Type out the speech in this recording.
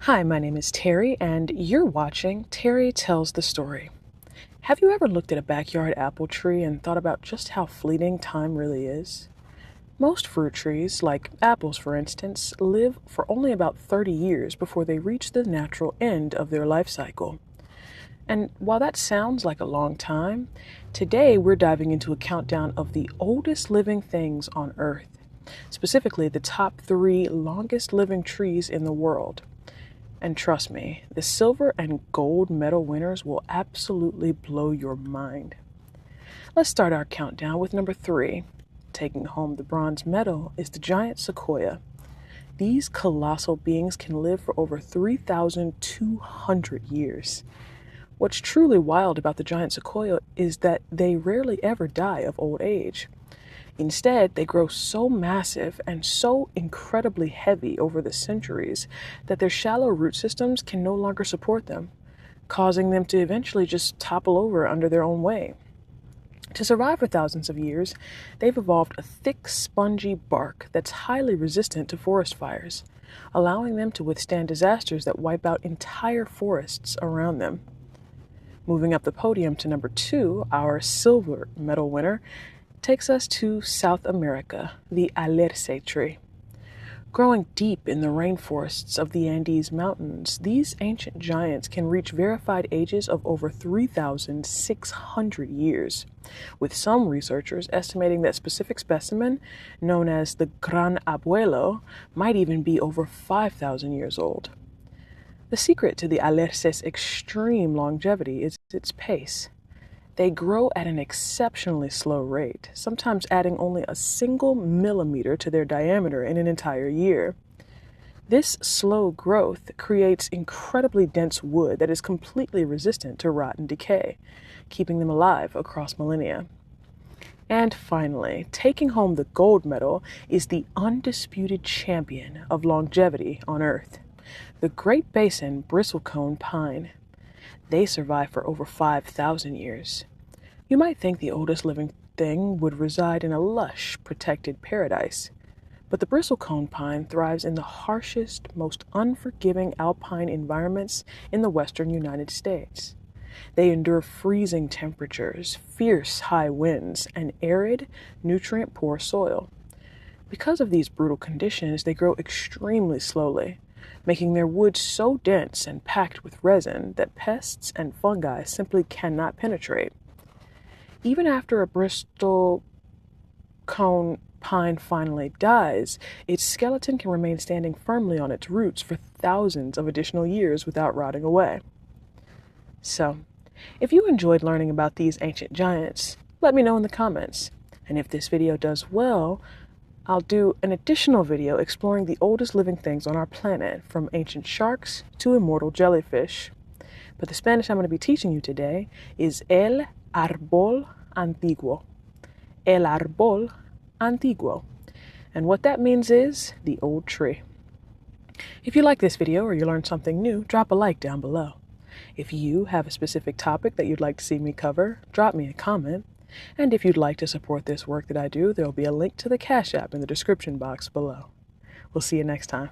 Hi, my name is Terry, and you're watching Terry Tells the Story. Have you ever looked at a backyard apple tree and thought about just how fleeting time really is? Most fruit trees, like apples for instance, live for only about 30 years before they reach the natural end of their life cycle. And while that sounds like a long time, today we're diving into a countdown of the oldest living things on Earth, specifically the top 3 longest living trees in the world. And trust me, the silver and gold medal winners will absolutely blow your mind. Let's start our countdown with number 3. Taking home the bronze medal is the giant sequoia. These colossal beings can live for over 3,200 years. What's truly wild about the giant sequoia is that they rarely ever die of old age. Instead, they grow so massive and so incredibly heavy over the centuries that their shallow root systems can no longer support them, causing them to eventually just topple over under their own weight. To survive for thousands of years, they've evolved a thick, spongy bark that's highly resistant to forest fires, allowing them to withstand disasters that wipe out entire forests around them. Moving up the podium to number 2, our silver medal winner takes us to South America, the alerce tree. Growing deep in the rainforests of the Andes Mountains, these ancient giants can reach verified ages of over 3,600 years, with some researchers estimating that specific specimen, known as the Gran Abuelo, might even be over 5,000 years old. The secret to the alerce's extreme longevity is its pace. They grow at an exceptionally slow rate, sometimes adding only a single millimeter to their diameter in an entire year. This slow growth creates incredibly dense wood that is completely resistant to rot and decay, keeping them alive across millennia. And finally, taking home the gold medal is the undisputed champion of longevity on Earth, the Great Basin bristlecone pine. They survive for over 5,000 years. You might think the oldest living thing would reside in a lush, protected paradise, but the bristlecone pine thrives in the harshest, most unforgiving alpine environments in the western United States. They endure freezing temperatures, fierce high winds, and arid, nutrient-poor soil. Because of these brutal conditions, they grow extremely slowly, making their wood so dense and packed with resin that pests and fungi simply cannot penetrate. Even after a bristlecone pine finally dies, its skeleton can remain standing firmly on its roots for thousands of additional years without rotting away. So, if you enjoyed learning about these ancient giants, let me know in the comments. And if this video does well, I'll do an additional video exploring the oldest living things on our planet, from ancient sharks to immortal jellyfish. But the Spanish I'm going to be teaching you today is el árbol antiguo. El árbol antiguo. And what that means is the old tree. If you like this video or you learned something new, drop a like down below. If you have a specific topic that you'd like to see me cover, drop me a comment. And if you'd like to support this work that I do, there will be a link to the Cashapp in the description box below. We'll see you next time.